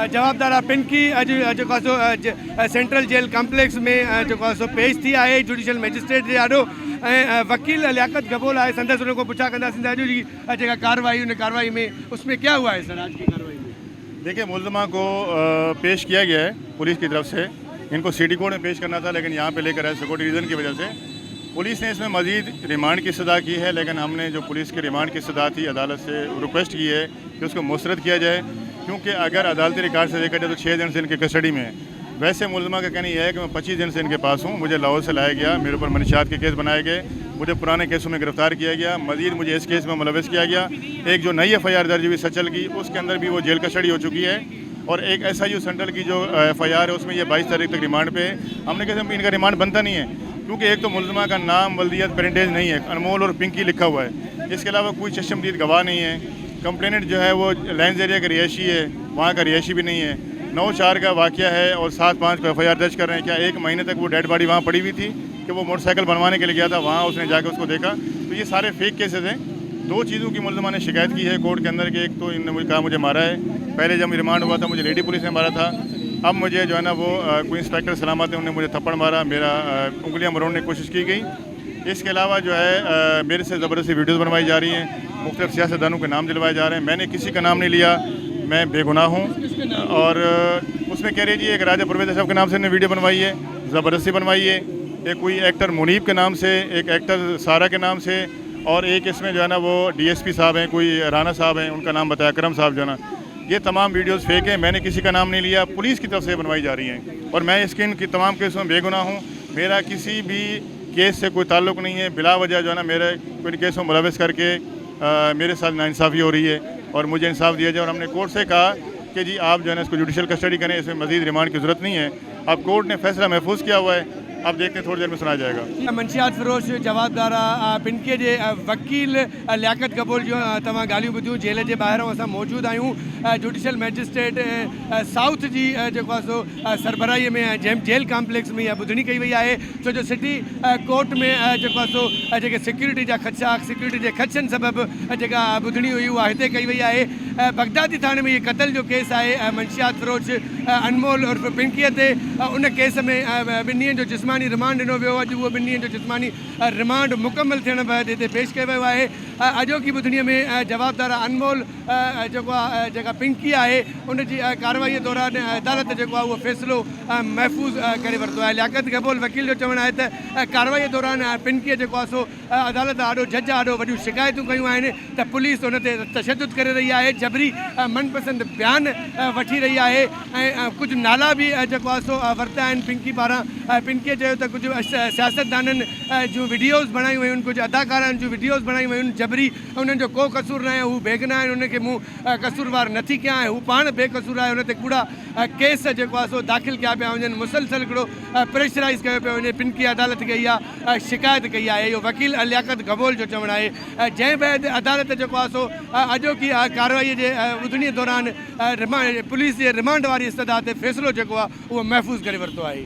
जवाबदार Pinky central jail complex में जो पेश थी आहे जुडिशियल मैजिस्ट्रेट जे आॾो ऐं वकील लियाकत गबोल आहे। संदसि उन को पुछा कंदासीं अॼु जी जेका कार्रवाई उन कार्रवाई में उसमें क्या हुआ है सर आज की कार्रवाई में? देखिए, मुलज़मा को पेश किया गया है पुलिस की तरफ से। इनको सिटी कोर्ट में पेश करना था, लेकिन यहाँ पे लेकर आए सिक्योरिटी रीज़न की वजह से। पुलिस ने इसमें मज़ीद रिमांड की इस्तदा की है, लेकिन हमने जो पुलिस की रिमांड की इस्तदा थी अदालत से रिक्वेस्ट की है कि उसको मुस्तरद किया जाए, क्योंकि अगर अदालती रिकॉर्ड से देखा जाए तो 6 दिन से इनके कस्टडी में है। वैसे मुलज़मा का कहना यह है कि मैं 25 दिन से इनके पास हूँ, मुझे लाहौर से लाया गया, मेरे ऊपर मनशियात के केस बनाए गए, मुझे पुराने केसों में गिरफ्तार किया गया, मज़ीद मुझे इस केस में मुलविस किया गया। एक जो नई FIR दर्ज हुई सचल की, उसके अंदर भी वो जेल कस्टडी हो चुकी है, और एक SIU सेंट्रल की जो FIR है उसमें ये 22 तारीख तक रिमांड पे है। हमने कहा इनका रिमांड बनता नहीं है, क्योंकि एक तो मुलज़मा का नाम, वल्दियत, पेरेंटेज नहीं है, अनमोल और पिंकी लिखा हुआ है। इसके अलावा कोई चश्मदीद गवाह नहीं है। कंप्लेनेंट जो है वो लैंस एरिया का रिहायशी है, वहाँ का रिहायशी भी नहीं है। 9/4 का वाक़या है और 7/5 को FIR दर्ज कर रहे हैं। क्या 1 महीने तक वो डेड बॉडी वहाँ पड़ी हुई थी कि वो मोटरसाइकिल बनवाने के लिए गया था, वहाँ उसने जाकर उसको देखा। तो ये सारे फेक केसेस हैं। 2 चीज़ों की मुलज़मा ने शिकायत की है कोर्ट के अंदर कि एक तो इन्होंने मुझे कहा मुझे मारा है, पहले जब रिमांड हुआ था मुझे लेडी पुलिस ने मारा था, अब मुझे जो है ना वो कोई इंस्पेक्टर सलामत है उन्होंने मुझे थप्पड़ मारा, मेरा उंगलियां मरोड़ने की कोशिश की गई। इसके अलावा जो है मेरे से ज़बरदस्ती वीडियोज़ बनवाई जा रही हैं, मुख्तलिफ सियासतदानों के नाम दिलवाए जा रहे हैं। मैंने किसी का नाम नहीं लिया, मैं बेगुनाह हूँ। और उसमें कह रही जी एक राजा परवेज साहब के नाम से इन्होंने वीडियो बनवाई है, ज़बरदस्ती बनवाई है। एक कोई एक्टर मुनीब के नाम से, एक एक्टर सारा के नाम से, और एक इसमें जो है ना वो DSP साहब हैं, कोई राना साहब हैं, उनका नाम बताया, करम साहब जो है ना। ये तमाम वीडियोस फेक हैं, मैंने किसी का नाम नहीं लिया, पुलिस की तरफ से बनवाई जा रही हैं, और मैं इसके इनकी तमाम केसों में बेगुनाह हूँ। मेरा किसी भी केस से कोई ताल्लुक़ नहीं है। बिला वजह जो है ना मेरे कोई केसों में मुलविस करके मेरे साथ नाइंसाफ़ी हो रही है, और मुझे इंसाफ दिया जाए। और हमने कोर्ट से कहा कि जी आप जो है ना इसको जुडिशल कस्टडी करें, इसमें मज़ीद रिमांड की ज़रूरत नहीं है। अब कोर्ट ने फैसला महफूज किया हुआ है, अब देखते हैं थोड़ी देर में सुनाया जाएगा। मंशियात फिरोज जवाबदार पिंकीअ जे वकील लियाकत गबोल जो तव्हां ॻाल्हियूं ॿुधियूं। जेल जे ॿाहिरां असां मौजूदु आहियूं जुडिशल मैजिस्ट्रेट साउथ जी जेको आहे सो सरबराहीअ में जेल कॉम्प्लेक्स में इहा ॿुधणी कई वई आहे, छो जो सिटी कोर्ट में जेको आहे सो जेके सिक्योरिटी जा ख़दशा, सिक्योरिटी जे ख़दशनि सबबि जेका ॿुधणी हुई उहा हिते कई वई आहे। बगदादी थाणे में इहे क़तल जो केस आहे मंशियात फिरोज अनमोल उर्फ़ पिंकीअ ते, उन केस में 2 ॾींहंनि जो जिस्मानी रिमांड ॾिनो वियो। अॼु उहो 2 ॾींहंनि जो जिस्मानी रिमांड मुकमल थियण बैदि हिते पेश कयो वियो आहे। अॼोकी ॿुधणीअ में जवाबदार अनमोल जेको आहे जेका पिंकी आहे उनजी कार्रवाईअ दौरान अदालत जेको आहे उहो फ़ैसिलो महफ़ूज़ करे वरितो आहे। लियाकत गबोल वकील जो चवणु आहे त कार्रवाईअ दौरान पिंकीअ जेको आहे सो अदालत आॾो, जज आॾो वॾियूं शिकायतूं कयूं आहिनि त पुलिस उन ते तशदुद करे रही आहे, जबरी मनपसंद बयान वठी रही आहे, ऐं कुझु नाला बि जेको आहे सो वरिता आहिनि पिंकी पारां। पिंकीअ चयो त कुझु सियासतदाननि जूं वीडियोज़ बणायूं हुयूं, कुझु अदाकारनि जूं वीडियोज़ बणायूं हुयूं, जबरी उन्हनि जो को कसूर न आहे, हू बेगुनाह आहिनि, उनखे मूं कसूरवार नथी कयां, हू पाण बेकसूर आहे, उन ते कूड़ा केस जेको आहे सो दाख़िल कया पिया वञनि, मुसलसल हिकिड़ो प्रेशराइज़ कयो पियो वञे। पिंकी अदालत खे इहा शिकायत कई आहे। इहो वकील लियाकत गबोल जो चवणु आहे, जंहिं बैदि अदालत जेको आहे सो अॼोकी कार्रवाईअ जे ॿुधणीअ दौरान पुलिस जे रिमांड वारी इस्तदा ते फ़ैसिलो जेको आहे उहो महफ़ूज़ करे वरितो आहे।